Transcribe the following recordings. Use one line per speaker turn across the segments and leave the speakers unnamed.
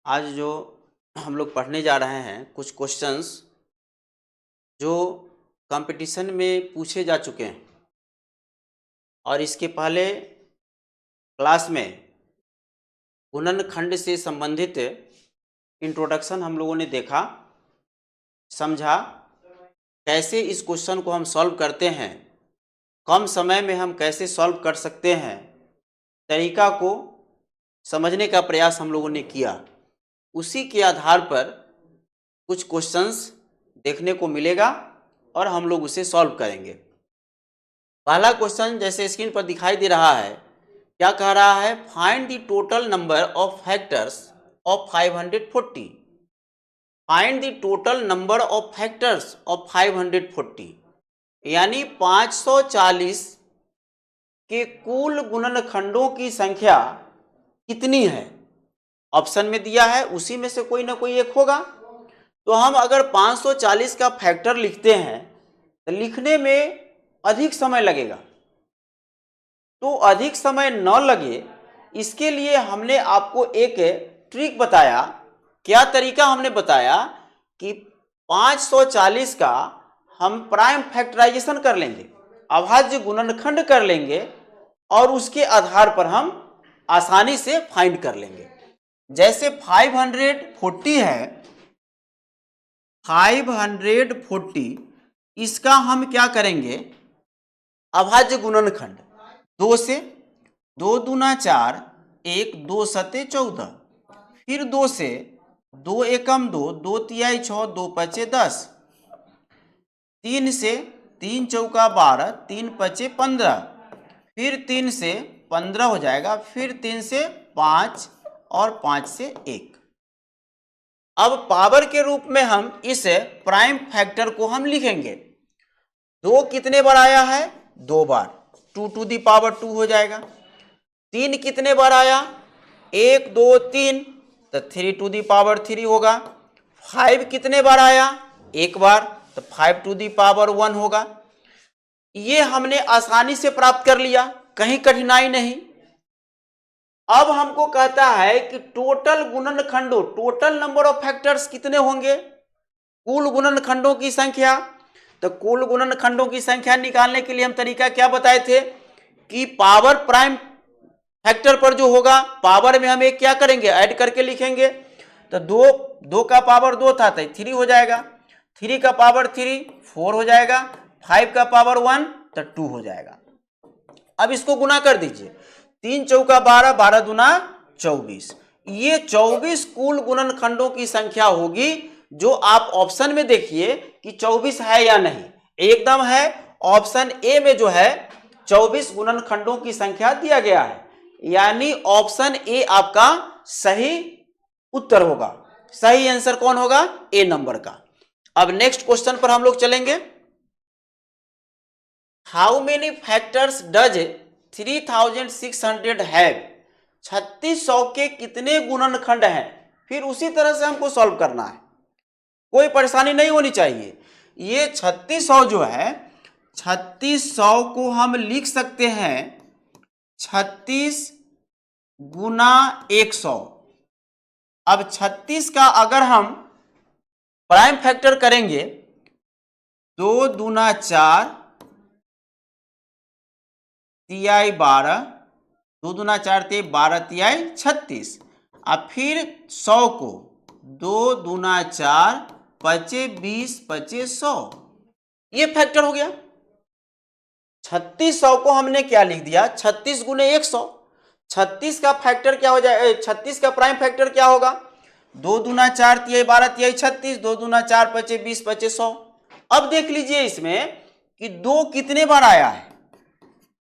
आज जो हम लोग पढ़ने जा रहे हैं कुछ क्वेश्चंस जो कंपटीशन में पूछे जा चुके हैं और इसके पहले क्लास में गुणनखंड से संबंधित इंट्रोडक्शन हम लोगों ने देखा, समझा कैसे इस क्वेश्चन को हम सॉल्व करते हैं, कम समय में हम कैसे सॉल्व कर सकते हैं, तरीका को समझने का प्रयास हम लोगों ने किया। उसी के आधार पर कुछ क्वेश्चंस देखने को मिलेगा और हम लोग उसे सॉल्व करेंगे। पहला क्वेश्चन जैसे स्क्रीन पर दिखाई दे रहा है, क्या कह रहा है? Find the total number of factors of 540। Find the total number of factors of 540, यानी 540 के कुल गुणनखंडों की संख्या कितनी है। ऑप्शन में दिया है, उसी में से कोई ना कोई एक होगा। तो हम अगर 540 का फैक्टर लिखते हैं तो लिखने में अधिक समय लगेगा, तो अधिक समय न लगे इसके लिए हमने आपको एक ट्रिक बताया। क्या तरीका हमने बताया कि 540 का हम प्राइम फैक्टराइजेशन कर लेंगे, अभाज्य गुणनखंड कर लेंगे और उसके आधार पर हम आसानी से फाइंड कर लेंगे। जैसे 540 है, 540 इसका हम क्या करेंगे? अभाज्य गुणनखंड 2 से 2 दूना 4, 1 2 सते 14, फिर 2 से 2 एकम 2, 2 तिहाई 6, 2 पचे 10, 3 से 3 चौका 12, 3 पचे 15, फिर 3 से 15 हो जाएगा, फिर 3 से 5 और 5 से 1। अब पावर के रूप में हम इस प्राइम फैक्टर को हम लिखेंगे। 2 कितने बार आया है? 2 बार, 2 टू दी पावर 2 हो जाएगा। 3 कितने बार आया? 1 2 3, तो 3 टू दी पावर 3 होगा। 5 कितने बार आया? 1 बार, तो 5 टू दी पावर 1 होगा। ये हमने आसानी से प्राप्त कर लिया, कहीं कठिनाई नहीं। अब हमको कहता है कि टोटल गुणनखंडों, टोटल नंबर ऑफ फैक्टर्स कितने होंगे? कुल गुणनखंडों की संख्या। तो कुल गुणनखंडों की संख्या निकालने के लिए हम तरीका क्या बताए थे कि पावर प्राइम फैक्टर पर जो होगा, पावर में हम एक क्या करेंगे? ऐड करके लिखेंगे। तो 2 का पावर 2 था तो 3 हो जाएगा, 3 का पावर 3 4 हो जाएगा, 5 का पावर 1 तो 2 हो जाएगा। अब इसको गुना कर दीजिए, 3 चौका 12, 12 दूना 24। ये 24 कुल गुणनखंडों की संख्या होगी, जो आप ऑप्शन में देखिए कि 24 है या नहीं। एकदम है। ऑप्शन ए में जो है 24 गुणनखंडों की संख्या दिया गया है, यानी ऑप्शन ए आपका सही उत्तर होगा। सही आंसर कौन होगा? ए नंबर का। अब नेक्स्ट क्वेश्चन पर हम लोग चलेंगे। How many factors does 3600 have? 3600 के कितने गुणनखंड हैं? फिर उसी तरह से हमको सॉल्व करना है, कोई परेशानी नहीं होनी चाहिए। ये 3600 जो है, 3600 को हम लिख सकते हैं 36 गुना 100। अब 36 का अगर हम प्राइम फैक्टर करेंगे, 2 दूना 4 तिहाई 12, 2 दूना 4 ते 12 तिहाई 36, और फिर 100 को 2 दूना 4 पचे 20 पचे 100, ये फैक्टर हो गया। 3600 को हमने क्या लिख दिया? 36 गुने 100। 36 का फैक्टर क्या हो जाए? 36 का प्राइम फैक्टर क्या होगा? 2 दूना 4 तिहाई 12 तिहाई 36, 2 दूना 4 पचे 20 पचे 100। अब देख लीजिए इसमें कि 2 कितने बार आया है?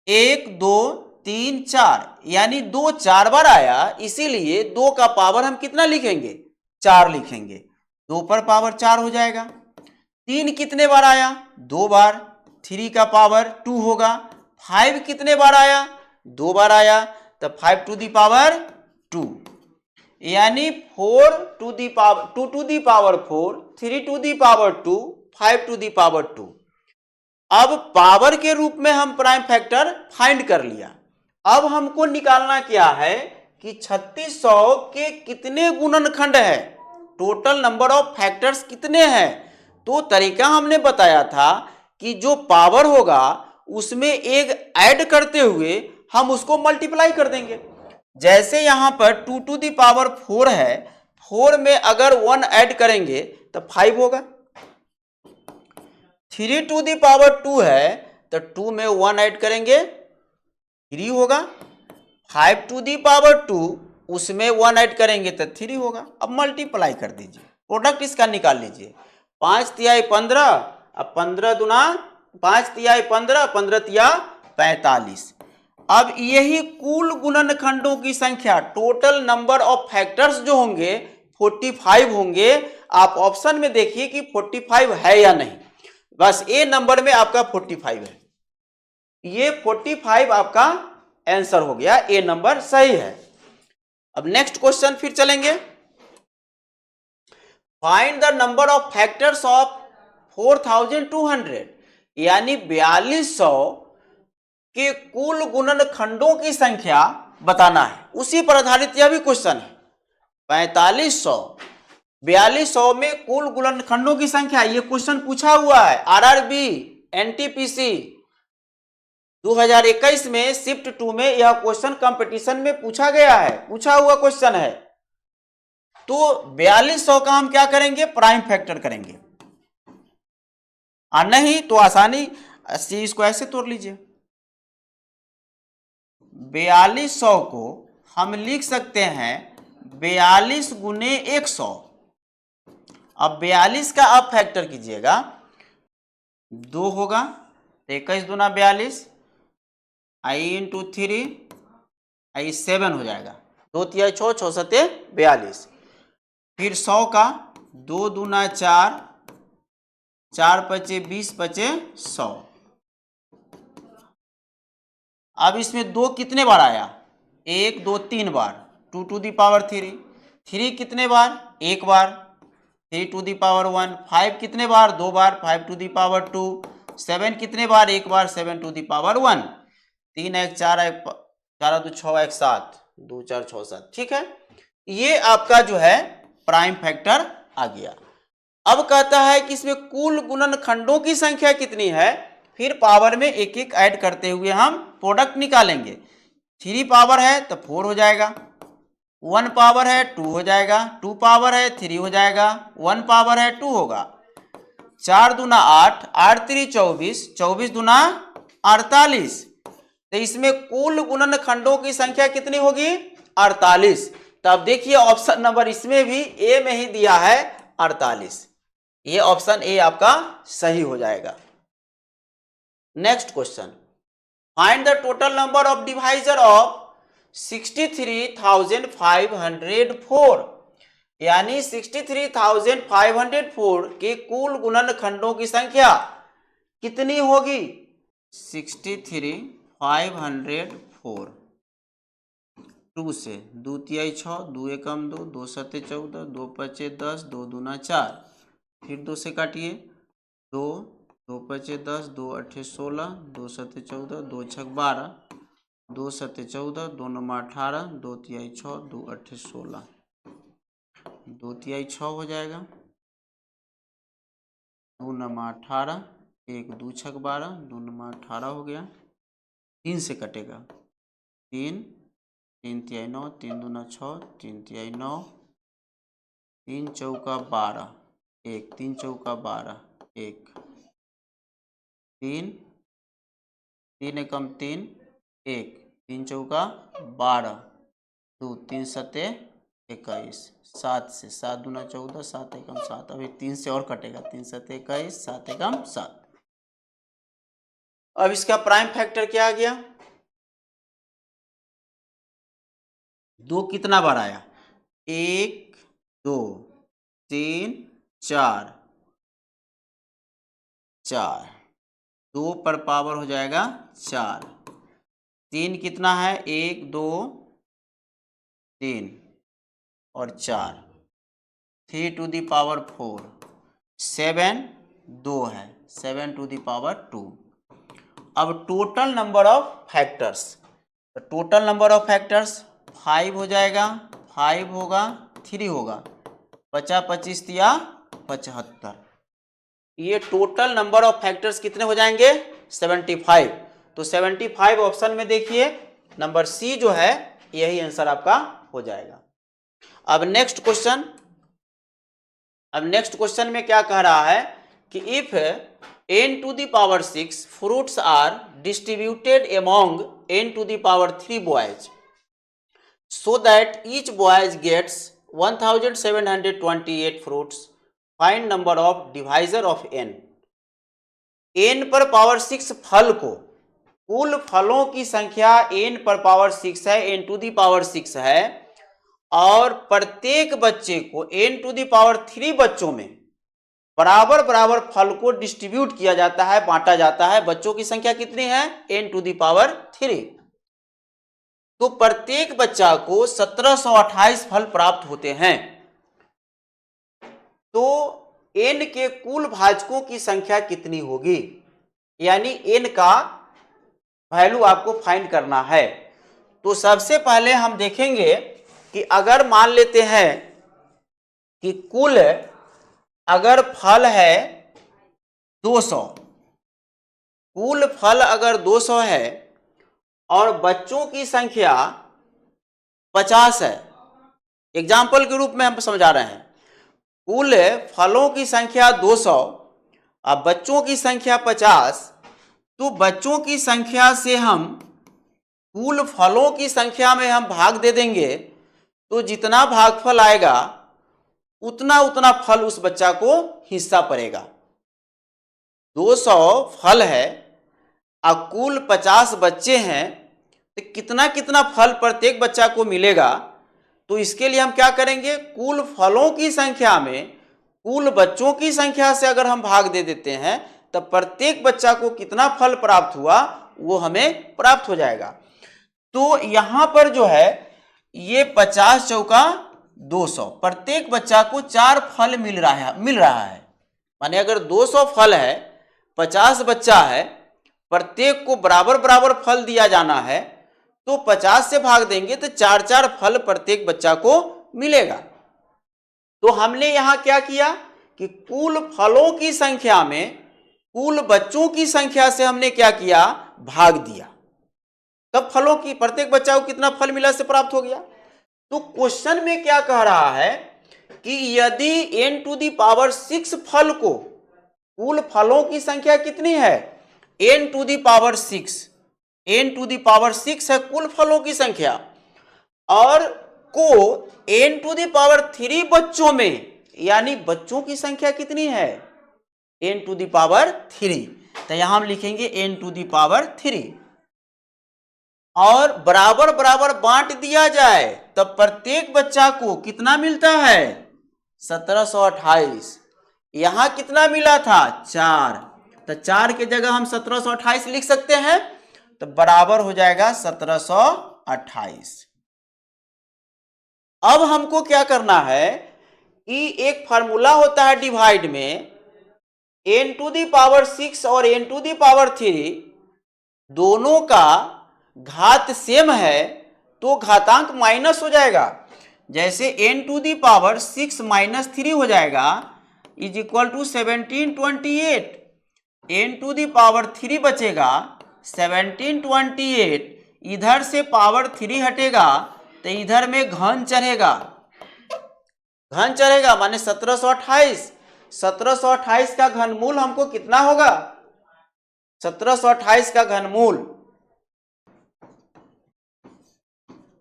1 2 3 4, यानी 2 4 बार आया, इसीलिए 2 का पावर हम कितना लिखेंगे? 4 लिखेंगे। 2 पर पावर 4 हो जाएगा। 3 कितने बार आया? 2 बार, 3 का पावर 2 होगा। 5 कितने बार आया? 2 बार आया, तो 5 टू दी पावर 2, यानी 4 to the power 2 to the power 4, 3 to the power 2, 5 to the power 2। अब पावर के रूप में हम प्राइम फैक्टर फाइंड कर लिया। अब हमको निकालना क्या है कि 3600 के कितने गुणनखंड है, टोटल नंबर ऑफ फैक्टर्स कितने हैं। तो तरीका हमने बताया था कि जो पावर होगा उसमें एक ऐड करते हुए हम उसको मल्टीप्लाई कर देंगे। जैसे यहां पर 2 टू दी पावर 4 है, 4 में अगर 1 ऐड करेंगे तो 5 होगा। 3 टू दी पावर 2 है तो 2 में 1 ऐड करेंगे 3 होगा। 5 टू दी पावर 2 उसमें 1 ऐड करेंगे तो 3 होगा। अब मल्टीप्लाई कर दीजिए, प्रोडक्ट इसका निकाल लीजिए। 5 तिहाई 15, अब 15 दुना 5 तिहाई 15, 15 तिया 45। अब यही कुल गुणनखंडों की संख्या, टोटल नंबर ऑफ फैक्टर्स जो होंगे 45 होंगे। आप ऑप्शन में देखिए कि 45 है या नहीं, बस ए नंबर में आपका 45 है, ये 45 आपका आंसर हो गया, ए नंबर सही है। अब नेक्स्ट क्वेश्चन फिर चलेंगे। Find the number of factors of 4200, यानी 4200 के कुल गुणनखंडों की संख्या बताना है। उसी पर आधारित यह भी क्वेश्चन है। 4500, 4200 में कुल गुणनखंडों की संख्या, ये क्वेश्चन पूछा हुआ है आरआरबी एनटीपीसी 2021 में शिफ्ट 2 में यह क्वेश्चन कंपटीशन में पूछा गया है, पूछा हुआ क्वेश्चन है। तो 4200 का हम क्या करेंगे, प्राइम फैक्टर करेंगे, और नहीं तो आसानी से इसको ऐसे तोड़ लीजिए। 4200 को हम लिख सकते हैं 42 गुने 100। अब 42 का अब फैक्टर कीजिएगा, 2 होगा, 21 दूना 42, आई इंटू 3 आई 7 हो जाएगा, 2 तिहाई 6, 6 सते 42। फिर 100 का 2 दूना 4, 4 पचे 20 पचे 100। अब इसमें 2 कितने बार आया, 1 2 3 बार, 2 टू दी पावर 3, 3 कितने बार, 1 बार, 3 टू दी पावर 1, 5 कितने बार, 2 बार, 5 टू दी पावर 2, 7 कितने बार, 1 बार, 7 टू दी पावर 1, 3 1 4 1 4 2 6 1 7, 2 4 6 7। ठीक है, ये आपका जो है प्राइम फैक्टर आ गया। अब कहता है कि इसमें कुल गुणनखंडों की संख्या कितनी है, फिर पावर में एक एक ऐड करते हुए हम प्रोडक्ट निकालेंगे। 3 पावर है तो 4 हो जाएगा, 1 पावर है 2 हो जाएगा, 2 पावर है 3 हो जाएगा, 1 पावर है 2 होगा। 4 दूना 8, 8 3 24, 24 दूना 48। तो इसमें कुल गुणनखंडों की संख्या कितनी होगी, 48। तब देखिए ऑप्शन नंबर इसमें भी ए में ही दिया है 48, ये ऑप्शन ए आपका सही हो जाएगा। Next question, find the total number of divisor of 63,504, यानी 63,504 के कुल गुणनखंडों की संख्या कितनी होगी। 63,504, 2 से 2 तिहाई 6, 2 एकम 2, 2 सते 14, 2 पचे 10, 2 दूना 4, फिर 2 से काटिए, 2 2 पचे 10, 2 अट्ठे 16, 2 सते 14, 2 छक 12, 2 सते 14, 2 नमा 18, 2 तिहाई 6, 2 अट्ठे 16, 2 तिहाई 6 हो जाएगा, 2 नमा 18, 1 2 छक 12, 2 नमा 18 हो गया, 3 से कटेगा, 3 3 तिहाई 9, 3 दूना 6, 3 तिहाई 9, 3 चौका 12, 1 3 चौका 12, 1 3 3 एकम 3, 1 3 चौका 12, 2 3 सते 21, 7 से 7 दूना 14, 7 एकम 7, अभी 3 से और कटेगा, 3 सते 21, 7 एकम 7। अब इसका प्राइम फैक्टर क्या आ गया, 2 कितना बार आया, 1 2 3 4 4, 2 पर पावर हो जाएगा 4, 3 कितना है, 1 2 3 और 4, 3 टू दी पावर 4, 7 2 है, 7 टू दी पावर 2। अब total number of factors, total number of factors 5 हो जाएगा, 5 होगा, 3 होगा, 50 25 तिया 75। ये टोटल नंबर ऑफ फैक्टर्स कितने हो जाएंगे? 75। तो 75 ऑप्शन में देखिए नंबर सी जो है यही आंसर आपका हो जाएगा। अब नेक्स्ट क्वेश्चन में क्या कह रहा है कि if n to the power 6 fruits are distributed among n to the power 3 boys so that each boy gets 1728 fruits, find number of divisor of n। n पर पावर 6 फल को, कुल फलों की संख्या n पर पावर 6 है, n टू दी पावर 6 है, और प्रत्येक बच्चे को n टू दी पावर 3 बच्चों में बराबर बराबर फल को डिस्ट्रीब्यूट किया जाता है, बांटा जाता है। बच्चों की संख्या कितनी है? n to the power 3। तो प्रत्येक बच्चा को 1728 फल प्राप्त होते हैं। तो n के कुल भाजकों की संख्या कितनी होगी, यानी n का वैल्यू आपको फाइंड करना है। तो सबसे पहले हम देखेंगे कि अगर मान लेते हैं कि कुल अगर फल है 200, कुल फल अगर 200 है और बच्चों की संख्या 50 है, एग्जाम्पल के रूप में हम समझा रहे हैं, कुल फलों की संख्या 200 और बच्चों की संख्या 50, तो बच्चों की संख्या से हम कुल फलों की संख्या में हम भाग दे देंगे, तो जितना भागफल आएगा उतना उतना फल उस बच्चा को हिस्सा पड़ेगा। 200 फल है और कुल 50 बच्चे हैं, तो कितना कितना फल प्रत्येक बच्चा को मिलेगा। तो इसके लिए हम क्या करेंगे, कुल फलों की संख्या में कुल बच्चों की संख्या से अगर हम भाग दे देते हैं तब प्रत्येक बच्चा को कितना फल प्राप्त हुआ वो हमें प्राप्त हो जाएगा। तो यहां पर जो है ये 50 चौका 200, प्रत्येक बच्चा को 4 फल मिल रहा है। माने अगर 200 फल है, 50 बच्चा है, प्रत्येक को बराबर बराबर फल दिया जाना है, तो 50 से भाग देंगे तो 4 फल प्रत्येक बच्चा को मिलेगा। तो हमने यहां क्या किया कि कुल फलों की संख्या में कुल बच्चों की संख्या से हमने क्या किया, भाग दिया, तब फलों की प्रत्येक बच्चा को कितना फल मिला से प्राप्त हो गया। तो क्वेश्चन में क्या कह रहा है कि यदि n टू दी पावर 6 फल को, कुल फलों की संख्या कितनी है, n to the power 6, n to the power 6 है कुल फलों की संख्या, और को n टू दी पावर 3 बच्चों में, यानी बच्चों की संख्या कितनी है, n टू दी पावर 3, तो यहां हम लिखेंगे n टू दी पावर 3, और बराबर बराबर बांट दिया जाए तब प्रत्येक बच्चा को कितना मिलता है, 1728। यहां कितना मिला था, 4, तो 4 की जगह हम 1728 लिख सकते हैं, तो बराबर हो जाएगा 1728। अब हमको क्या करना है कि एक फार्मूला होता है डिवाइड में, n टू दी पावर 6 और n टू दी पावर 3 दोनों का घात सेम है तो घातांक माइनस हो जाएगा। जैसे n to the power 6 minus 3 हो जाएगा is equal to 1728, n to the power 3 बचेगा 1728, इधर से पावर 3 हटेगा तो इधर में घन चढ़ेगा, घन चढ़ेगा माने 1728। 1728 का घनमूल हमको कितना होगा, 1728 का घनमूल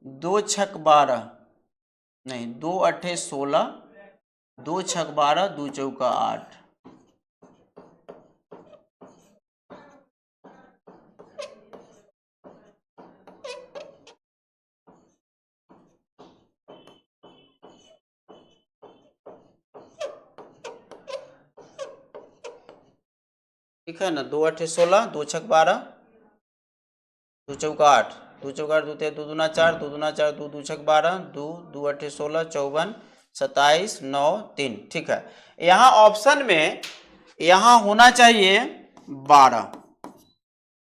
2 छक 12, नहीं 2 अट्ठे 16, 2 छक 12, 2 चौका 8। ठीक है ना, 2 अट्ठे 16, 2 छक 12, 2 चौका 8, 2 चौका 8, 2 दूना 4, 2 दूना 4, 2 छक 12, 2 अट्ठे 16, 54, 27, 9, 3। ठीक है, यहाँ ऑप्शन में यहाँ होना चाहिए 12,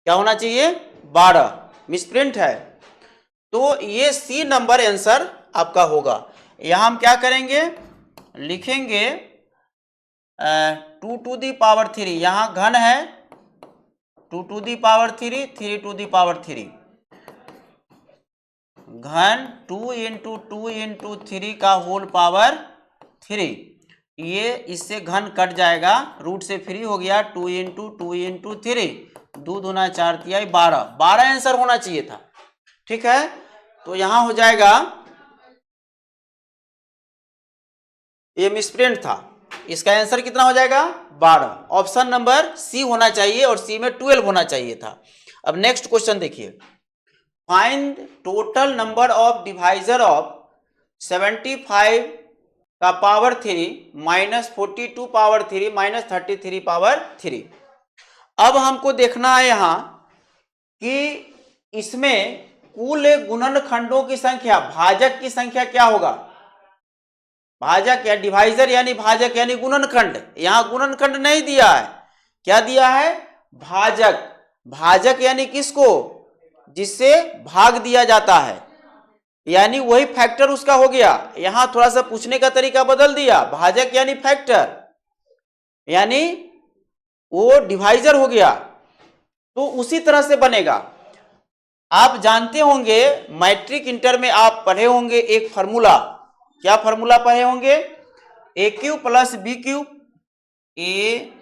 क्या होना चाहिए, 12, मिसप्रिंट है। तो ये सी नंबर आंसर आपका होगा। यहां हम क्या करेंगे, लिखेंगे 2 टू दी पावर 3, यहां घन है 2 to the power 3, 3 to the power 3, घन 2 इंटू 2 इंटू 3 का होल पावर 3। ये इससे घन कट जाएगा, रूट से फ्री हो गया, 2 इंटू 2 इंटू 3, 2 दूना 4 तिहाई 12, 12 आंसर होना चाहिए था। ठीक है, तो यहां हो जाएगा, ये मिसप्रिंट था, इसका आंसर कितना हो जाएगा 12। ऑप्शन नंबर सी होना चाहिए और सी में 12 होना चाहिए था। अब नेक्स्ट क्वेश्चन देखिए, find total number of divisor of 75 का power 3 minus 42 power 3 minus 33 power 3। अब हमको देखना है यहां कि इसमें कुल गुणनखंडों की संख्या, भाजक की संख्या क्या होगा। भाजक या डिवाइजर यानी भाजक यानी गुणनखंड, यहां गुणनखंड नहीं दिया है, क्या दिया है भाजक। भाजक यानी किसको, जिससे भाग दिया जाता है, यानी वही फैक्टर उसका हो गया। यहां थोड़ा सा पूछने का तरीका बदल दिया, भाजक यानी फैक्टर, यानी वो डिवाइजर हो गया, तो उसी तरह से बनेगा। आप जानते होंगे मैट्रिक इंटर में आप पढ़े होंगे एक फार्मूला, क्या फार्मूला पढ़े होंगे, A cube plus B cube, A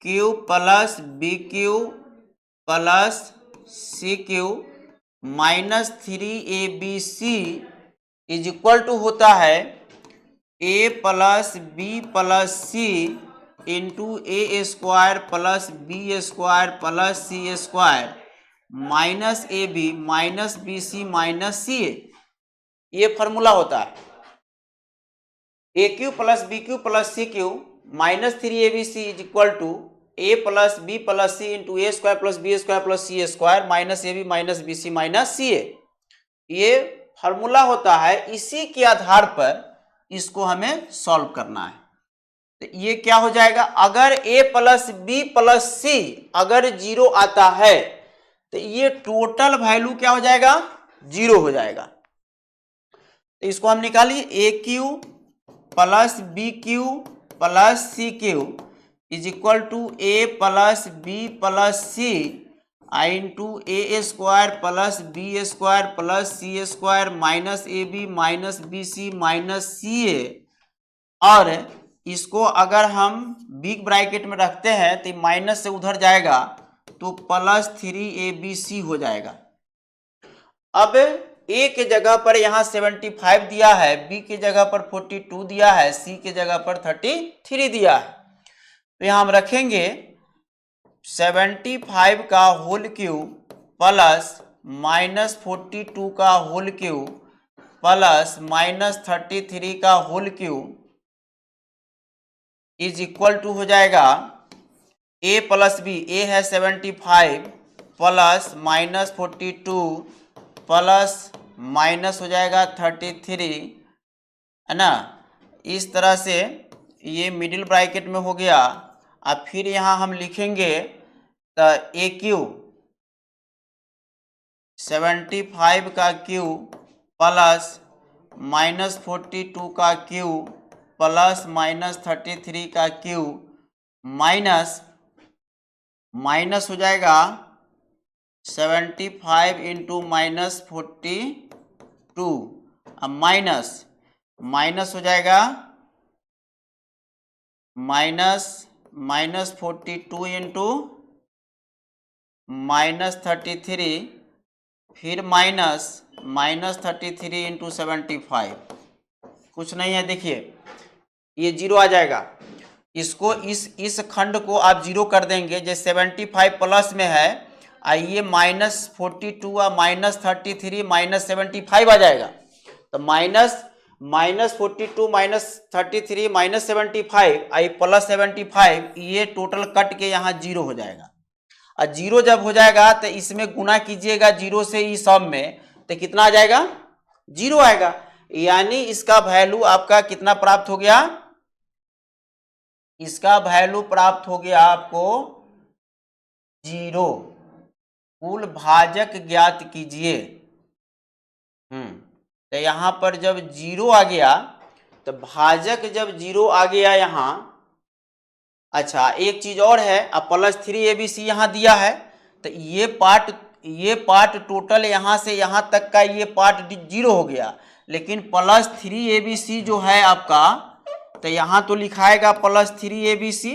cube plus B cube plus C cube minus 3abc is equal to होता है A plus B plus C into A square plus B square plus C square minus A B minus B C minus C A, ये formula होता है। A cube plus B cube plus C cube minus 3abc is equal to A plus B plus C into A square plus B square plus C square minus A B minus B C minus C A, ये formula होता है। इसी के आधार पर इसको हमें solve करना है। तो ये क्या हो जाएगा, अगर a प्लस बी प्लस सी अगर 0 आता है तो ये टोटल वैल्यू क्या हो जाएगा 0 हो जाएगा। तो इसको हम निकालिए, A cube plus B cube plus C cube is equal to A plus B plus C into A square plus B square plus C square minus A B minus B C minus C A, और इसको अगर हम big bracket में रखते हैं तो minus से उधर जाएगा तो प्लस 3abc हो जाएगा। अब ए के जगह पर यहाँ 75 दिया है, बी के जगह पर 42 दिया है, सी के जगह पर 33 दिया है। तो यहाँ हम रखेंगे 75 का होल क्यूब प्लस माइनस 42 का होल क्यूब प्लस माइनस 33 का whole cube is equal to हो जाएगा a प्लस बी, ए है 75 प्लस माइनस 42 प्लस माइनस हो जाएगा 33, है ना। इस तरह से ये मिडिल ब्रैकेट में हो गया। अब फिर यहाँ हम लिखेंगे तो ए क्यूब 75 का क्यूब प्लस माइनस 42 का क्यूब प्लस माइनस 33 का क्यूब माइनस माइनस हो जाएगा 75 इंटू माइनस 42, अब माइनस माइनस हो जाएगा माइनस माइनस 42 इंटू माइनस 33, फिर माइनस माइनस 33 इंटू 75, कुछ नहीं है। देखिए ये 0 आ जाएगा, इसको इस खंड को आप 0 कर देंगे, जैसे 75 प्लस में है, आइए माइनस 42 और माइनस 33 माइनस 75 आ जाएगा। तो माइनस 42 माइनस 33 माइनस 75 आई प्लस 75, ये टोटल कट के यहाँ 0 हो जाएगा। और 0 जब हो जाएगा तो इसमें गुना कीजिएगा 0 से इस सब में, तो कितना आ जाएगा 0 आएगा। यानी इसका वैल्यू आपका कितना प्राप्त हो गया, इसका वैल्यू प्राप्त हो गया आपको 0। कुल भाजक ज्ञात कीजिए। तो यहाँ पर जब 0 आ गया तो भाजक जब 0 आ गया यहाँ, अच्छा एक चीज और है, अब +3abc यहाँ दिया है तो ये पार्ट टोटल यहाँ से यहाँ तक का ये पार्ट 0 हो गया, लेकिन +3abc जो है आपका, तो यहाँ तो लिखाएगा +3abc,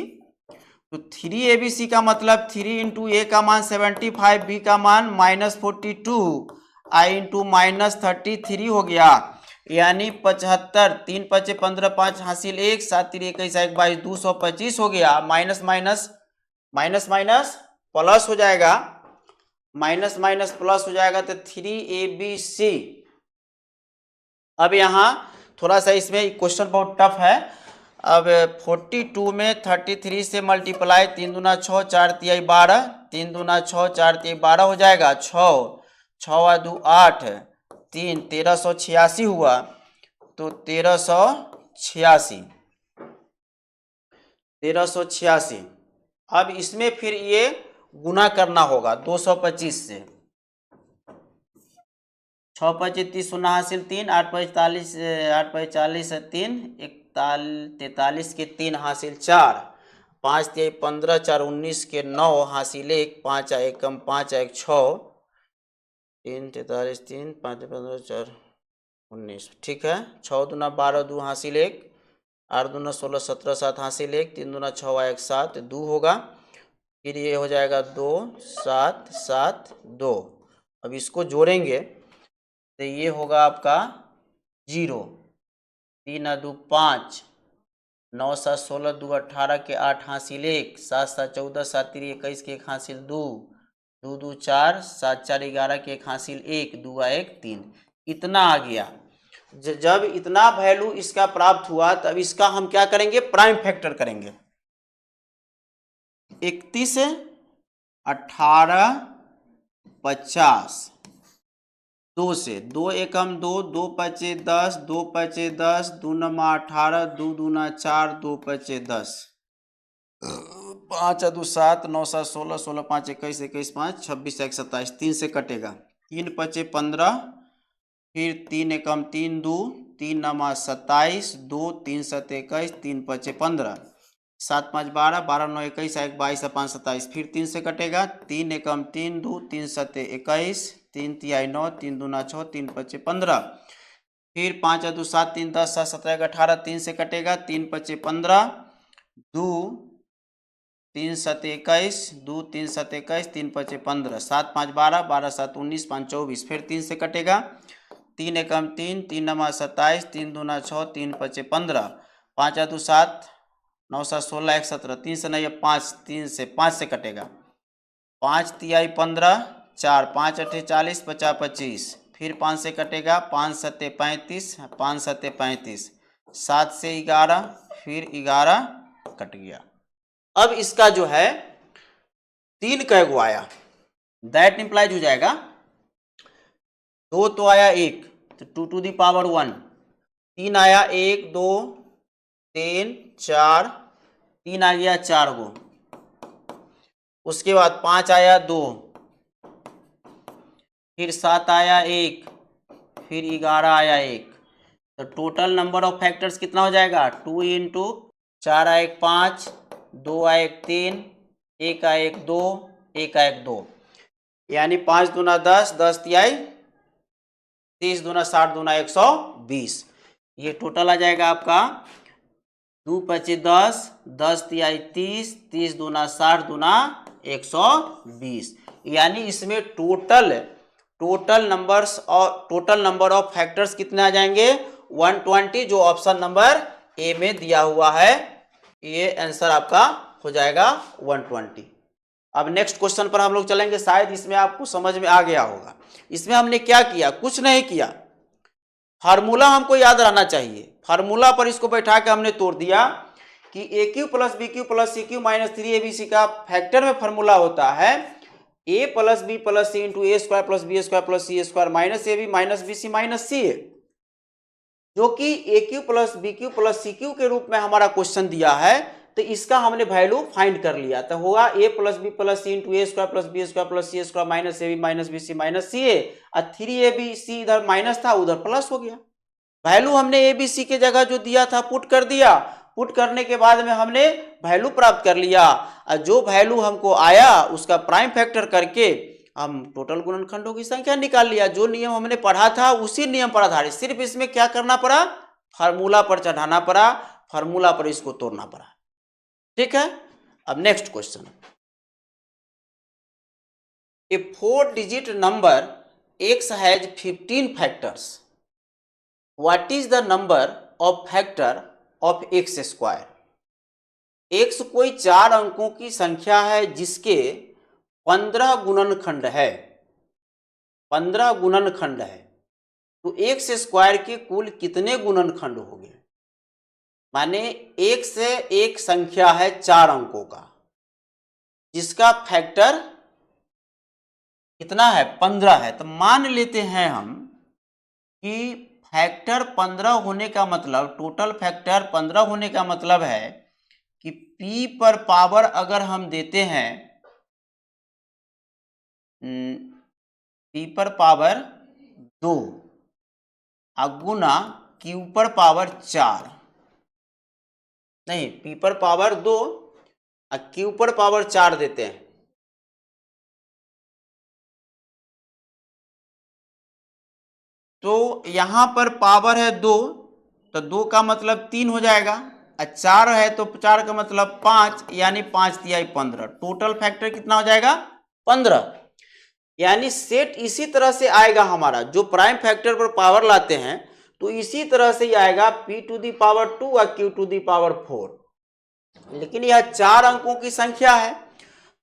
तो 3abc का मतलब 3 इंटू ए का मान 75, बी का मान -42, आई इंटू -33 हो गया, यानी 75, 3 × 5 = 15, 5 हासिल 1, 7 × 3 = 21, 22, 225 हो गया। माइनस माइनस प्लस हो जाएगा, माइनस माइनस प्लस हो जाएगा तो 3abc। अब यहाँ थोड़ा सा इसमें क्वेश्चन बहुत टफ है। अब 42 में 33 से मल्टीप्लाई, 3 दूना 6, 4 तिहाई 12, 3 दूना 6, 4 तिहाई 12 हो जाएगा, 6 6 2 8, 3 1386 हुआ, तो 1386। अब इसमें फिर ये गुना करना होगा 225 से, 6 × 5 = 30, 0 हासिल 3, 8 × 5 = 8 × 40 है 3, 43 के 3 हासिल 4, 5 × 3 = 15, 4 × 19 के 9 हासिल 1, 5 × 1 = 5 × 1 = 6, 3 43 3, 5 15 4 19, ठीक है। 6 दूना 12, 2 हासिल 1, 8 दूना 16, 17 7 हासिल 1, 3 दूना 6 1 7, 2 होगा, फिर ये हो जाएगा 2 7 7 2। अब इसको जोड़ेंगे तो ये होगा आपका 0, 3 2 5, 9 7 16, 2 18 के 8 हासिल 1, 7 7 14, 7 3 21 के 1 हासिल 2, 2 2 4, 7 4 11 के 1 हासिल 1, 2 1 3, इतना आ गया। जब इतना वैल्यू इसका प्राप्त हुआ तब इसका हम क्या करेंगे, प्राइम फैक्टर करेंगे। 31 18 50, 2 से 2 एकम 2, 2 पचे 10, 2 पचे 10, 2 नमा 18, 2 दूना 4, 2 पचे 10, 5 2 7, 9 7 16, 16 5 21, 21 5 26 1 27, 3 से कटेगा, 3 पचे 15, फिर 3 एकम 3 2, 3 नमा 27, 2 3 7 21, 3 पचे 15, 7 5 12, 12 9 21, 1 22, 5 27, फिर 3 से कटेगा, 3 एकम 3 2, 3 7 21, 3 तिहाई 9, 3 दूना 6, 3 पचे 15, फिर 5 2 7, 3 10, 7 17 18, 3 से कटेगा, 3 पचे 15, 2 3 7 21, 2 3 7 21, 3 पचे 15, 7 5 12, 12 7 19, 5 24, फिर 3 से कटेगा, 3 एकम 3, 3 नमा 27, 3 दूना 6, 3 पचे 15, 5 2 7, 9 7 16 1 17, 3 से नहीं है 5, 3 से 5 से कटेगा, 5 तिहाई 15, 4 5 8 40, 50 25, फिर 5 से कटेगा, 5 7 35, 5 7 35, 7 से 11, फिर 11 कट गया। अब इसका जो है 3 कैगो आया, दैट इंप्लाइज हो जाएगा 2 तो आया 1, तो 2 टू दी पावर 1, 3 आया 1 2 3 4, 3 आ गया 4 गो, उसके बाद 5 आया 2, फिर 7 आया 1, फिर 11 आया 1, तो टोटल नंबर ऑफ फैक्टर्स कितना हो जाएगा, 2 इंटू 4 आया 1 5, 2 आया 1 3, 1 आया 1 2, 1 आया 1 2, यानी 5 दूना 10, 10 तिहाई 30 दूना 60 दूना 120, ये टोटल आ जाएगा आपका 2 पचे 10, 10 तिहाई 30, 30 दूना 60 दूना 120, यानी इसमें टोटल नंबर ऑफ फैक्टर्स कितने आ जाएंगे, 120, जो ऑप्शन नंबर ए में दिया हुआ है, ये आंसर आपका हो जाएगा 120। अब नेक्स्ट क्वेश्चन पर हम लोग चलेंगे, शायद इसमें आपको समझ में आ गया होगा। इसमें हमने क्या किया, कुछ नहीं किया, फार्मूला हमको याद रहना चाहिए, फार्मूला पर इसको बैठा के हमने तोड़ दिया कि A cube plus B cube plus C cube minus 3abc का फैक्टर में फार्मूला होता है a plus B plus C into A square plus B square plus C square minus A B minus B C minus C A, जो कि A cube plus B cube plus C cube के रूप में हमारा question दिया है। तो इसका हमने वैल्यू फाइंड कर लिया, तो होगा a plus B plus C into A square plus B square plus C square minus A B minus B C minus C A, और 3ab इधर माइनस था उधर प्लस हो गया। वैल्यू हमने ए बी सी के जगह जो दिया था पुट कर दिया, पुट करने के बाद में हमने वैल्यू प्राप्त कर लिया, और जो वैल्यू हमको आया उसका प्राइम फैक्टर करके हम टोटल गुणनखंडों की संख्या निकाल लिया। जो नियम हमने पढ़ा था उसी नियम पर आधारित, सिर्फ इसमें क्या करना पड़ा, फार्मूला पर चढ़ाना पड़ा, फार्मूला पर इसको तोड़ना पड़ा। ठीक है, अब next question, A 4 digit number x has 15 factors, what is the number of factor of x square. x कोई 4 अंकों की संख्या है जिसके 15 गुणनखंड है, 15 गुणनखंड है, तो x स्क्वायर के कुल कितने गुणनखंड हो गए। माने एक से एक संख्या है 4 अंकों का जिसका फैक्टर कितना है, 15 है। तो मान लेते हैं हम कि फैक्टर 15 होने का मतलब, टोटल फैक्टर 15 होने का मतलब है कि p पर पावर अगर हम देते हैं p पर पावर 2 गुना q पर पावर 4, नहीं p पर पावर 2 और q पर पावर 4 देते हैं, तो यहां पर पावर है 2, तो 2 का मतलब 3 हो जाएगा, और 4 है तो 4 का मतलब 5, यानी 5 तिहाई 15, टोटल फैक्टर कितना हो जाएगा 15। यानी सेट इसी तरह से आएगा हमारा, जो प्राइम फैक्टर पर पावर लाते हैं तो इसी तरह से ही आएगा p टू दी पावर 2 और q टू दी पावर 4। लेकिन यह 4 अंकों की संख्या है,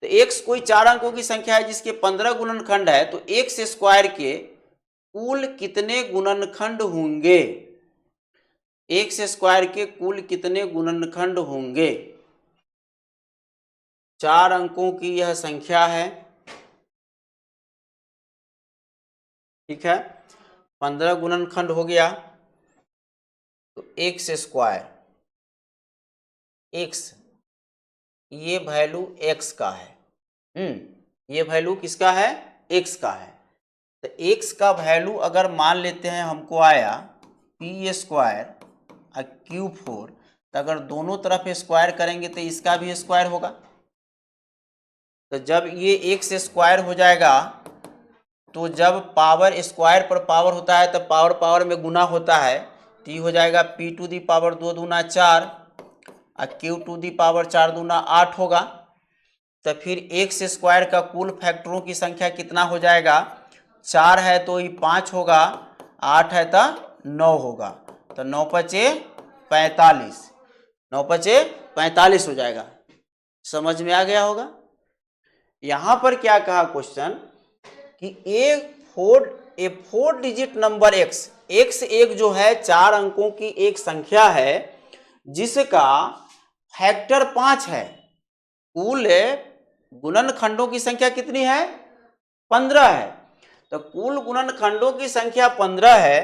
तो x कोई 4 अंकों की संख्या है जिसके 15 गुणनखंड है, तो x स्क्वायर के कुल कितने गुणनखंड होंगे, x स्क्वायर के कुल कितने गुणनखंड होंगे। 4 अंकों की यह संख्या है, ठीक है, 15 गुणनखंड हो गया, तो x स्क्वायर, x ये वैल्यू x का है, ये वैल्यू किसका है, x का है। तो x का वैल्यू अगर मान लेते हैं हमको आया p स्क्वायर और q4, तो अगर दोनों तरफ स्क्वायर करेंगे तो इसका भी स्क्वायर होगा, तो जब ये x स्क्वायर हो जाएगा, तो जब पावर स्क्वायर पर पावर होता है तो पावर पावर में गुना होता है, तो ये हो जाएगा p टू दी पावर 2 दूना 4 और q टू दी पावर 4 दूना 8 होगा। तो फिर x स्क्वायर का कुल फैक्टरों की संख्या कितना हो जाएगा, 4 है तो ये 5 होगा, 8 है तो 9 होगा, तो 9 पचे 45, 9 पचे 45 हो जाएगा। समझ में आ गया होगा। यहां पर क्या कहा क्वेश्चन कि ए 4 डिजिट नंबर x एक जो है 4 अंकों की एक संख्या है जिसका फैक्टर 5 है, कुल गुणनखंडों की संख्या कितनी है, 15 है। तो कुल गुणनखंडों की संख्या 15 है,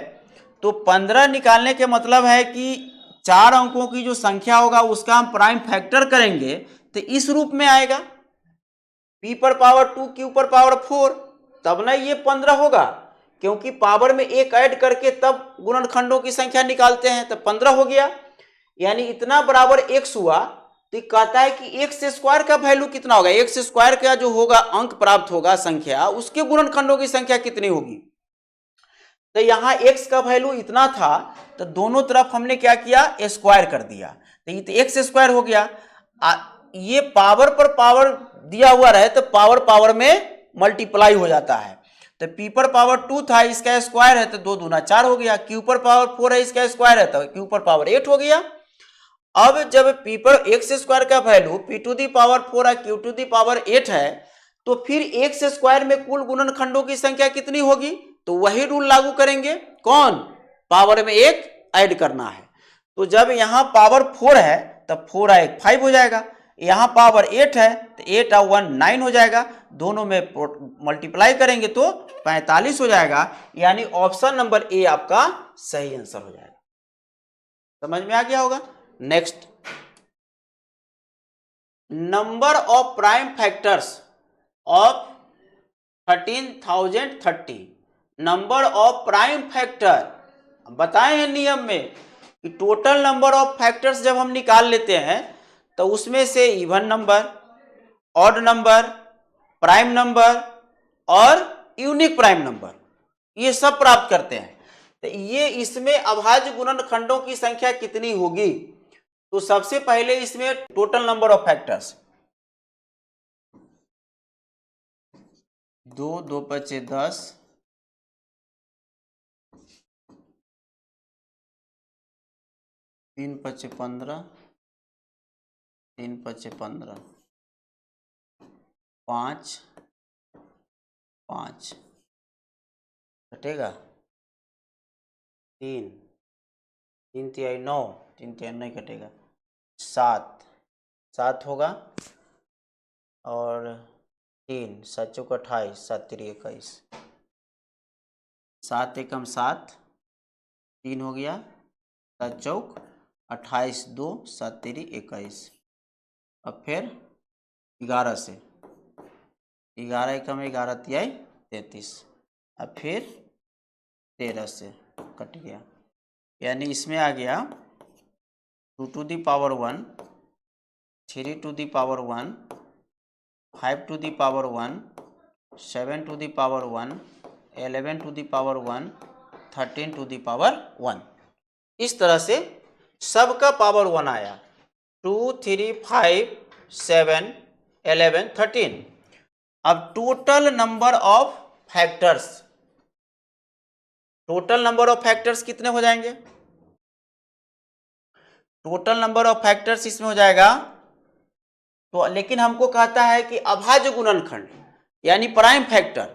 तो 15 निकालने के मतलब है कि 4 अंकों की जो संख्या होगा उसका हम प्राइम फैक्टर करेंगे तो इस रूप में आएगा, p पर पावर 2 q पर पावर 4, तब ना ये 15 होगा, क्योंकि पावर में एक ऐड करके तब गुणनखंडों की संख्या निकालते हैं, तो 15 हो गया। यानी इतना बराबर x हुआ, तो कहता है कि x स्क्वायर का वैल्यू कितना होगा, x स्क्वायर का जो होगा अंक प्राप्त होगा संख्या, उसके गुणनखंडों की संख्या कितनी होगी। तो यहाँ x का वैल्यू इतना था, तो दोनों तरफ हमने क्या किया, स्क्वायर कर दिया, तो ये x स्क्वायर हो गया। ये पावर पर पावर दिया हुआ रहे तो पावर पावर में मल्टीप्लाई हो जाता है, तो p पर पावर 2 था, इसका स्क्वायर है तो 2 दूना 4 हो गया, q पर पावर 4 है, इसका स्क्वायर है तो q पर पावर 8 हो गया। अब जब p पर x स्क्वायर का value p to the power 4 और q टू दी पावर 8 है, तो फिर x स्क्वायर में कुल गुणनखंडों की संख्या कितनी होगी, तो वही रूल लागू करेंगे, कौन, पावर में एक ऐड करना है। तो जब यहाँ पावर 4 है तब 4 और 1 5 हो जाएगा, यहाँ पावर 8 है तो 8 और 1 9 हो जाएगा, दोनों में मल्टीप्लाई करेंगे तो 45 हो जाएगा। यानी ऑप्शन नंबर ए आपका सही आंसर हो जाएगा। समझ में आ गया होगा। Next number of prime factors of 13,030, number of prime factor बताए हैं नियम में कि टोटल नंबर ऑफ फैक्टर्स जब हम निकाल लेते हैं तो उसमें से even number, odd number, prime number और यूनिक प्राइम नंबर ये सब प्राप्त करते हैं। तो ये इसमें अभाज्य गुणनखंडों की संख्या कितनी होगी? तो सबसे पहले इसमें टोटल नंबर ऑफ फैक्टर्स 2 2 5 10 3 5 15 3 5 15 5 5 कटेगा 3 3 तिहाई 9 3 तिहाई नहीं कटेगा 7 7 होगा और 3 7 चौक 28 7 3 21 7 एकम 7 3 हो गया 7 चौक 28 2 7 3 21। अब फिर 11 से 11 एकम 11 तिहाई 33। अब फिर 13 से कट गया, यानी इसमें आ गया 2 to the power 1, 3 to the power 1, 5 to the power 1, 7 to the power 1, 11 to the power 1, 13 to the power 1। इस तरह से सबका पावर 1 आया। 2 3 5 7 11 13। अब total number of factors, total number of factors कितने हो जाएंगे? टोटल नंबर ऑफ फैक्टर्स इसमें हो जाएगा तो, लेकिन हमको कहता है कि अभाज्य गुणनखंड यानी प्राइम फैक्टर।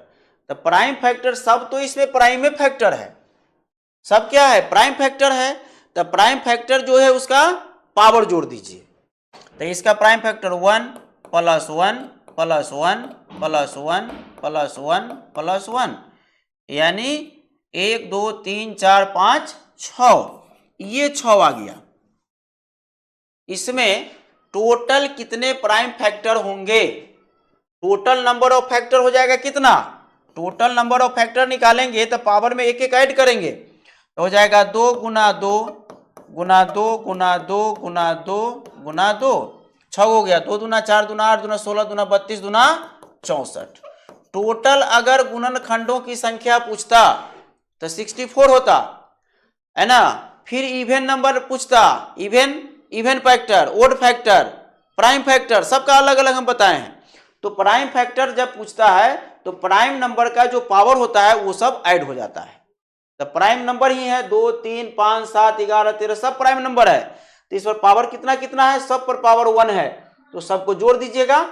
तो प्राइम फैक्टर सब तो इसमें प्राइम में फैक्टर है, सब क्या है? प्राइम फैक्टर है। तो प्राइम फैक्टर जो है उसका पावर जोड़ दीजिए। तो इसका प्राइम फैक्टर 1 + 1 + 1 + 1 + 1 + 1, यानी 1 2 3 4 5 6, ये 6 आ गया। इसमें टोटल कितने प्राइम फैक्टर होंगे? टोटल नंबर ऑफ फैक्टर हो जाएगा कितना? टोटल नंबर ऑफ फैक्टर निकालेंगे तो पावर में एक एक ऐड करेंगे तो हो जाएगा 2 × 2 × 2 × 2 × 2 × 2, 6 हो गया। 2 दूना 4 दूना 8 दूना 16 दूना 32 दूना 64। टोटल अगर गुणनखंडों की संख्या पूछता तो 64 होता है ना। फिर इवन नंबर पूछता, even factor, odd factor, prime factor, सबका अलग अलग हम बताए हैं। तो प्राइम फैक्टर जब पूछता है तो प्राइम नंबर का जो पावर होता है वो सब ऐड हो जाता है। तो प्राइम नंबर ही है 2 3 5 7 11 13, सब प्राइम नंबर है। तो इस पर पावर कितना कितना है? सब पर पावर 1 है, तो सबको जोड़ दीजिएगा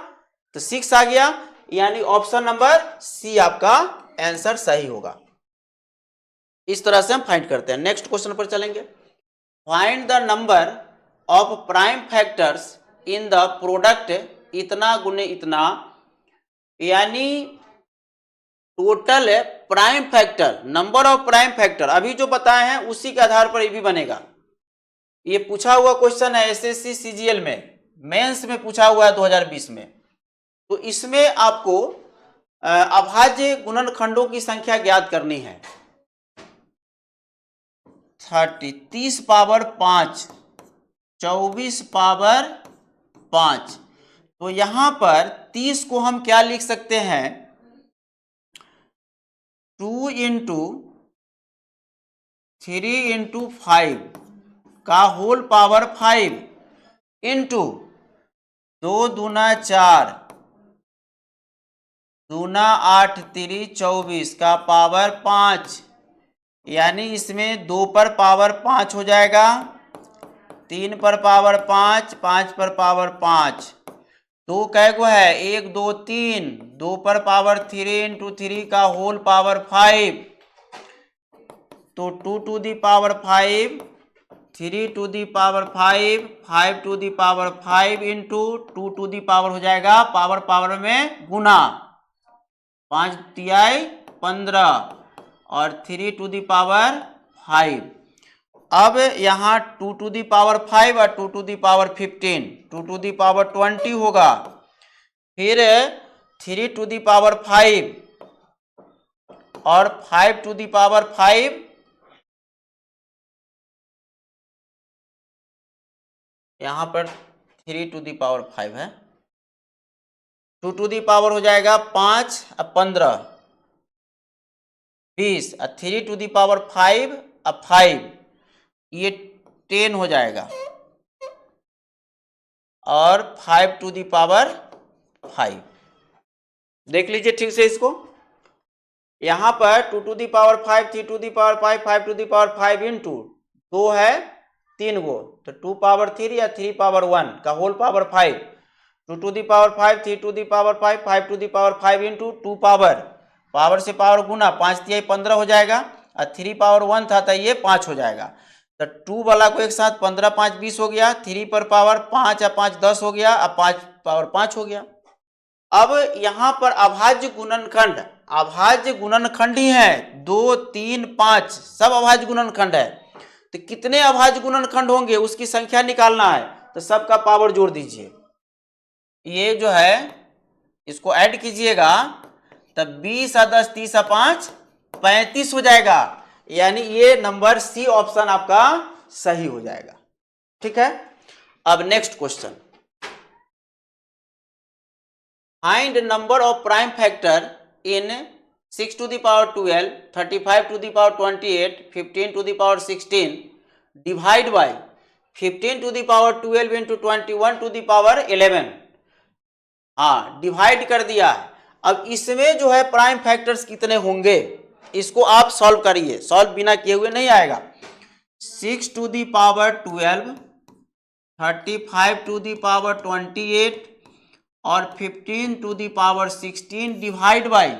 तो 6 आ गया, यानी ऑप्शन नंबर सी आपका आंसर सही होगा। इस तरह से हम फाइंड करते हैं। नेक्स्ट क्वेश्चन पर चलेंगे। Find the number of prime factors in the product इतना गुने इतना, यानी total prime factor, number of prime factor अभी जो बताए हैं उसी के आधार पर ये भी बनेगा। ये पूछा हुआ क्वेश्चन है एसएससी सीजीएल में, मेंस में पूछा हुआ है 2020 में। तो इसमें आपको अभाज्य गुणनखंडों की संख्या ज्ञात करनी है। 30 पावर 5 24 पावर 5। तो यहां पर 30 को हम क्या लिख सकते हैं? 2 × 3 × 5 का होल पावर 5 इंटू 2 दूना 4 दूना 8 3 24 का पावर 5, यानी इसमें 2 पर पावर 5 हो जाएगा, 3 पर पावर 5, 5 पर पावर 5। 2 कैगो है? 1 2 3, 2 पर पावर 3 × 3 का होल पावर 5, तो 2 to the power 5, 3 to the power 5, 5 to the power 5 इंटू 2 to the power हो जाएगा पावर पावर में गुना, 5 तिहाई 15 और 3 to the power 5। अब यहाँ 2 टू दी पावर 5 और 2 to the power 15, 2 to the power 20 होगा, फिर 3 टू दी पावर 5 और 5 टू दी पावर 5, यहाँ पर 3 टू दी पावर 5 है, 2 टू दी पावर हो जाएगा 5 और 15 20 और 3 टू दी पावर 5 और 5, ये 10 हो जाएगा, और 5 टू दी पावर 5। देख लीजिए ठीक से इसको, यहाँ पर 2 to the power 5, 3 to the power 5, 5 to the power 5 इंटू 2 है 3 गो, तो 2 पावर 3 या 3 पावर 1 का whole power 5, 2 to the power 5, 3 to the power 5, 5 to the power 5 इंटू 2 पावर से पावर गुना 5 तिहाई 15 हो जाएगा, और 3 पावर 1 था तो ये 5 हो जाएगा, तो 2 वाला को एक साथ 15 5 20 हो गया, 3 पर पावर 5 या 5 10 हो गया, और 5 पावर 5 हो गया। अब यहाँ पर अभाज्य गुणनखंड ही है, 2 3 5 सब अभाज्य गुणनखंड है, तो कितने अभाज्य गुणनखंड होंगे उसकी संख्या निकालना है, तो सबका पावर जोड़ दीजिए, ये जो है इसको ऐड कीजिएगा, तब 20 और 10 30 और 5 35 हो जाएगा, यानी ये नंबर सी ऑप्शन आपका सही हो जाएगा। ठीक है, अब next question, find number of prime factor in 6 to the power 12, 35 to the power 28, 15 to the power 16 by बाय 15 टू द पावर 12 इंटू 21 टू द पावर 11। हाँ, डिवाइड कर दिया है। अब इसमें जो है प्राइम फैक्टर्स कितने होंगे, इसको आप सॉल्व करिए, सॉल्व बिना किए हुए नहीं आएगा। 6 to the power 12, 35 to the power 28 और 15 टू दी पावर 16 डिवाइड बाई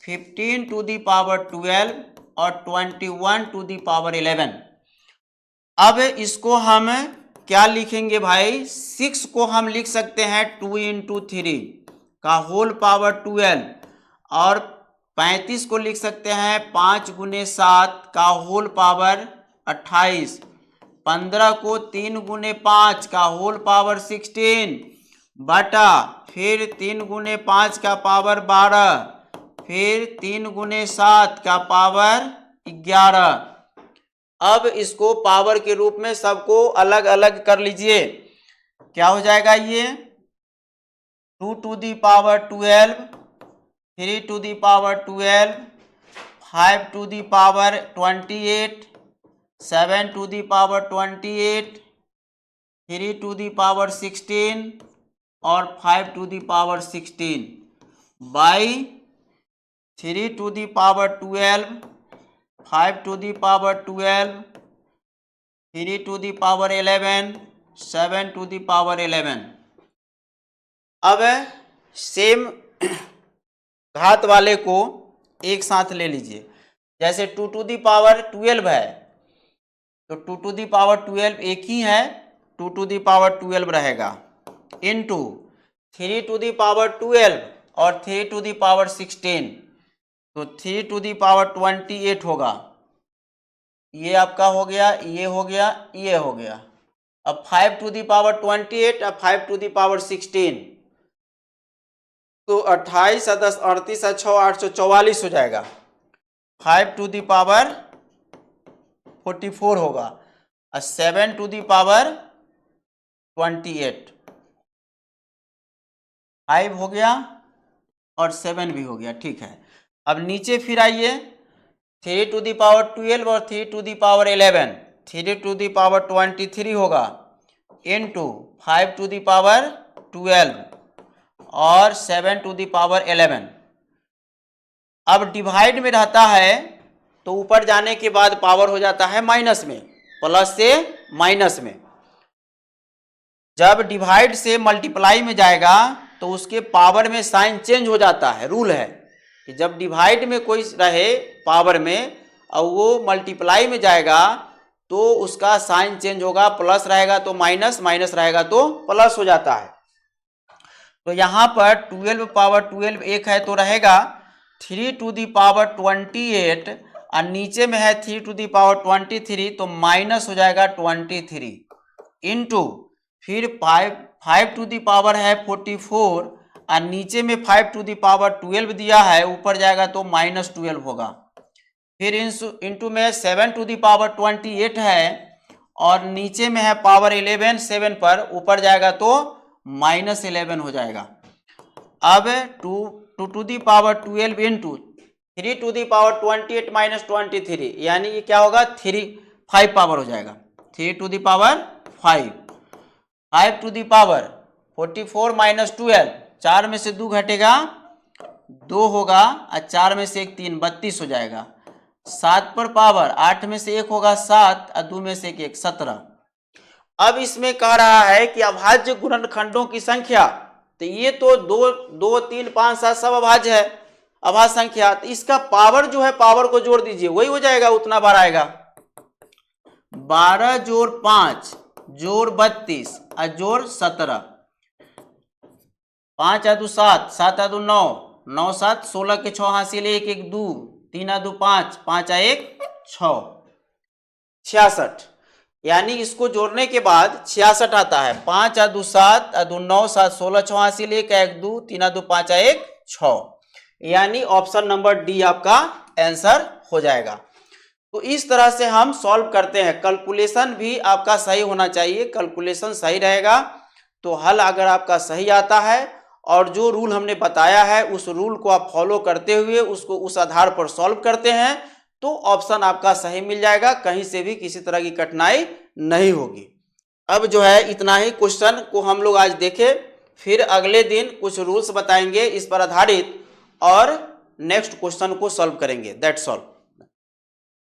15 टू दी पावर 12 और 21 टू दी पावर 11। अब इसको हम क्या लिखेंगे भाई, 6 को हम लिख सकते हैं 2 इंटू 3 का होल पावर 12, और 35 को लिख सकते हैं 5 गुने 7 का होल पावर 28, 15 को 3 गुने 5 का होल पावर 16 बटा फिर 3 गुने 5 का पावर 12, फिर 3 गुने 7 का पावर 11। अब इसको पावर के रूप में सबको अलग अलग कर लीजिए, क्या हो जाएगा ये 2 to the power 12, 3 to the power 12, 5 to the power 28, 7 to the power 28, 3 to the power 16 और 5 टू दी पावर 16 बाई 3 to the power 12, 5 to the power 12, 3 to the power 11, 7 to the power 11। अब सेम घात वाले को एक साथ ले लीजिए, जैसे 2 टू दी पावर 12 है तो 2 टू दी पावर 12 एक ही है, 2 टू दी पावर 12 रहेगा, इनटू 3 टू दी पावर 12 और 3 टू दी पावर 16 तो 3 टू दी पावर 28 होगा। ये आपका हो गया, ये हो गया, ये हो गया। अब 5 टू दी पावर 28 और 5 टू दी पावर 16 तो 28 और 10 38 और 6 844 हो जाएगा। 5 टू दी पावर 44 होगा और 7 टू दी पावर 28, 5 हो गया और 7 भी हो गया। ठीक है, अब नीचे फिर आइए, 3 टू दी पावर 12 और 3 to the power 11, 3 to the power 23 होगा, इनटू 5 टू दी पावर 12 और 7 टू दी पावर 11। अब डिवाइड में रहता है तो ऊपर जाने के बाद पावर हो जाता है माइनस में, प्लस से माइनस में। जब डिवाइड से मल्टीप्लाई में जाएगा तो उसके पावर में साइन चेंज हो जाता है। रूल है कि जब डिवाइड में कोई रहे पावर में और वो मल्टीप्लाई में जाएगा तो उसका साइन चेंज होगा, प्लस रहेगा तो माइनस, माइनस रहेगा तो प्लस हो जाता है। तो यहाँ पर 12 पावर 12 एक है तो रहेगा 3 टू दी पावर 28 और नीचे में है 3⁻23 तो माइनस हो जाएगा 23 इंटू फिर 5 है 44 और नीचे में 5⁻12 दिया है, ऊपर जाएगा तो -12 होगा। फिर इंटू में 7⁻28 है और नीचे में है पावर 11 7 पर, ऊपर जाएगा तो -11 हो जाएगा। अब 2⁻12 इंटू 3⁻28 -23 यानी ये क्या होगा 5 पावर हो जाएगा। 3⁵ 5⁻44 -12, 4 में से 2 घटेगा 2 होगा और 4 में से 1 3 32 हो जाएगा। 7 पर पावर 8 में से 1 होगा 7 और 2 में से 1 17। अब इसमें कह रहा है कि अभाज्य गुणनखंडों की संख्या, तो ये तो 2 3 5 7 सब अभाज्य है, अभाज्य संख्या। तो इसका पावर जो है, पावर को जोड़ दीजिए, वही हो जाएगा, उतना बार आएगा। 12 जोड़ 5 जोड़ 32 और जोड़ 17, 5 आ 2 7 7 आ 2 9 9 7 16 के 6 हासिल 1 1 2 3 आ 2 5 5 आ 1 6 66। यानी इसको जोड़ने के बाद 66 आता है। 5 आ 2 7 आ 2 9 7 16 6 हासिल 1 1 2 3 आ 2 5 आ 1 6, यानी ऑप्शन नंबर डी आपका आंसर हो जाएगा। तो इस तरह से हम सॉल्व करते हैं। कैलकुलेशन भी आपका सही होना चाहिए, कैलकुलेशन सही रहेगा तो हल अगर आपका सही आता है और जो रूल हमने बताया है उस रूल को आप फॉलो करते हुए उसको उस आधार पर सॉल्व करते हैं तो ऑप्शन आपका सही मिल जाएगा, कहीं से भी किसी तरह की कठिनाई नहीं होगी। अब जो है इतना ही क्वेश्चन को हम लोग आज देखें, फिर अगले दिन कुछ रूल्स बताएंगे इस पर आधारित और नेक्स्ट क्वेश्चन को सॉल्व करेंगे। That's all.